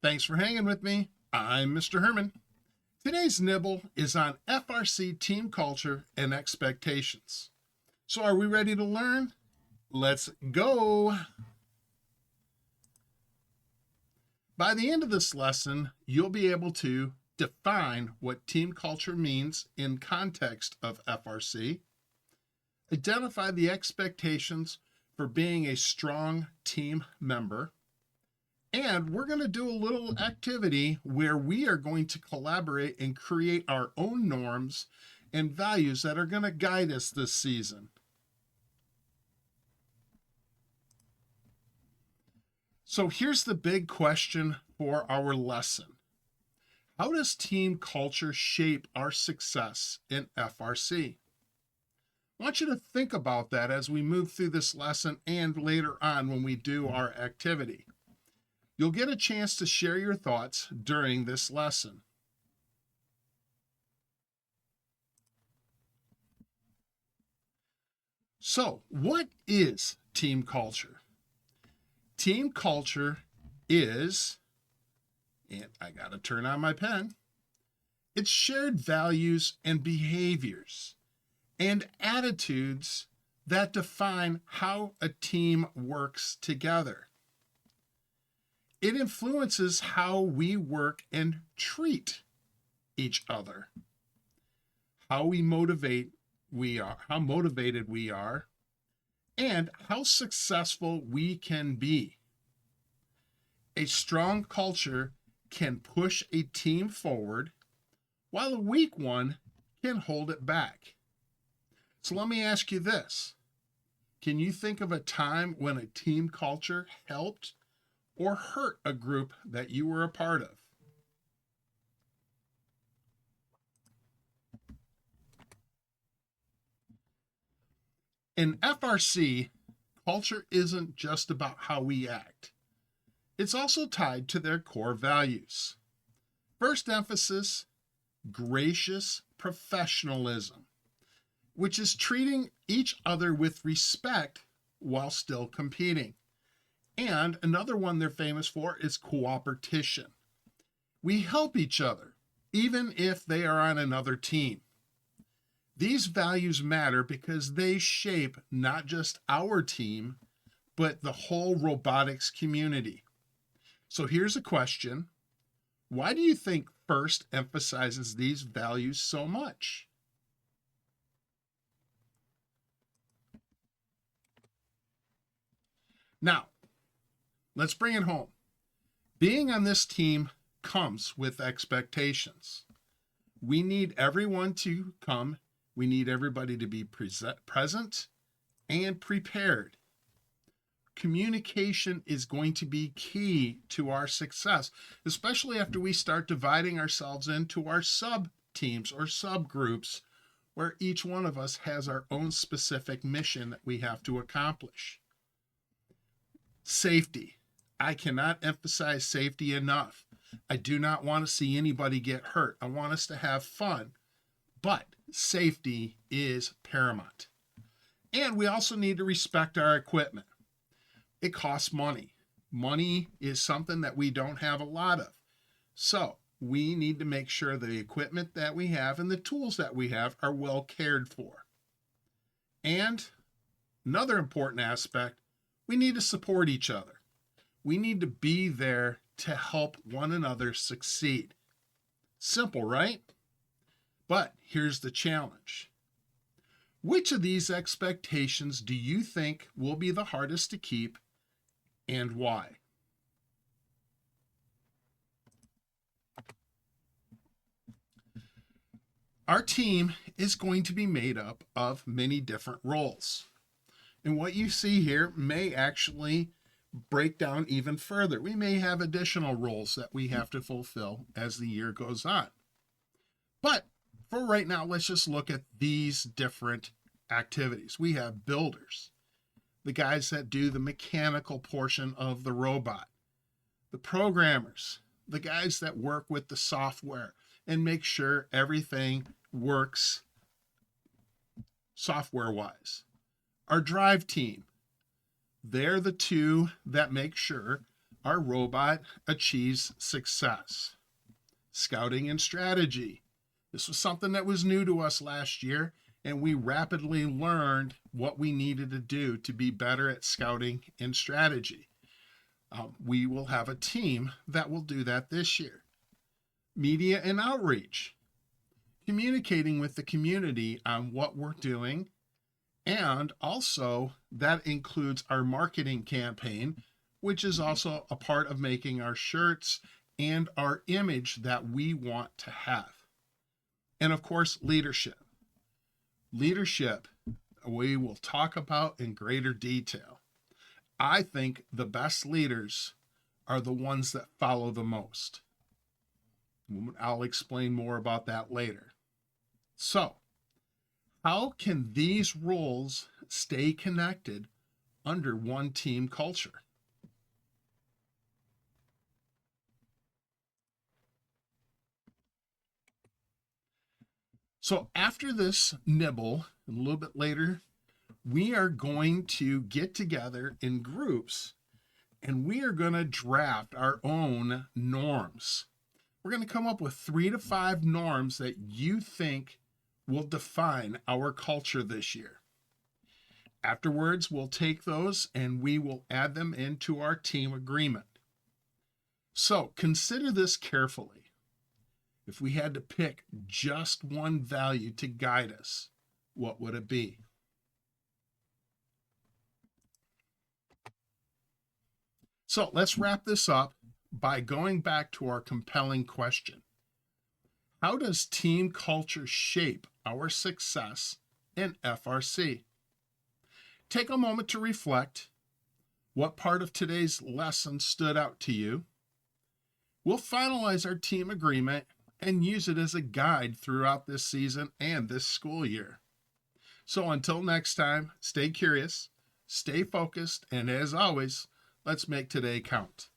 Thanks for hanging with me. I'm Mr. Herman. Today's nibble is on FRC team culture and expectations. So are we ready to learn? Let's go. By the end of this lesson, you'll be able to define what team culture means in context of FRC, identify the expectations for being a strong team member, and we're going to do a little activity where we are going to collaborate and create our own norms and values that are going to guide us this season. So here's the big question for our lesson. How does team culture shape our success in FRC? I want you to think about that as we move through this lesson and later on when we do our activity. You'll get a chance to share your thoughts during this lesson. So, what is team culture? Team culture is, and I got to turn on my pen, it's shared values and behaviors and attitudes that define how a team works together. It influences how we work and treat each other, how motivated we are, and how successful we can be. A strong culture can push a team forward, while a weak one can hold it back. So let me ask you this. Can you think of a time when a team culture helped or hurt a group that you were a part of? In FRC, culture isn't just about how we act. It's also tied to their core values. First emphasis, gracious professionalism, which is treating each other with respect while still competing. And another one they're famous for is Coopertition. We help each other, even if they are on another team. These values matter because they shape not just our team, but the whole robotics community. So here's a question. Why do you think FIRST emphasizes these values so much? Now, let's bring it home. Being on this team comes with expectations. We need everyone to come. We need everybody to be present and prepared. Communication is going to be key to our success, especially after we start dividing ourselves into our sub-teams or subgroups where each one of us has our own specific mission that we have to accomplish. Safety. I cannot emphasize safety enough. I do not want to see anybody get hurt. I want us to have fun, but safety is paramount. And we also need to respect our equipment. It costs money. Money is something that we don't have a lot of. So we need to make sure the equipment that we have and the tools that we have are well cared for. And another important aspect, we need to support each other. We need to be there to help one another succeed. Simple, right? But here's the challenge. Which of these expectations do you think will be the hardest to keep and why? Our team is going to be made up of many different roles. And what you see here may actually break down even further. We may have additional roles that we have to fulfill as the year goes on. But for right now, let's just look at these different activities. We have builders, the guys that do the mechanical portion of the robot, the programmers, the guys that work with the software and make sure everything works software-wise. Our drive team, they're the two that make sure our robot achieves success. Scouting and strategy. This was something that was new to us last year, and we rapidly learned what we needed to do to be better at scouting and strategy. We will have a team that will do that this year. Media and outreach. Communicating with the community on what we're doing, and also that includes our marketing campaign, which is also a part of making our shirts and our image that we want to have. And of course, leadership. Leadership, we will talk about in greater detail. I think the best leaders are the ones that follow the most. I'll explain more about that later. So, how can these roles stay connected under one team culture? So after this nibble, a little bit later, we are going to get together in groups and we are going to draft our own norms. We're going to come up with 3 to 5 norms that you think will define our culture this year. Afterwards, we'll take those and we will add them into our team agreement. So consider this carefully. If we had to pick just one value to guide us, what would it be? So let's wrap this up by going back to our compelling question. How does team culture shape our success in FRC? Take a moment to reflect. What part of today's lesson stood out to you? We'll finalize our team agreement and use it as a guide throughout this season and this school year. So until next time, stay curious, stay focused, and as always, let's make today count.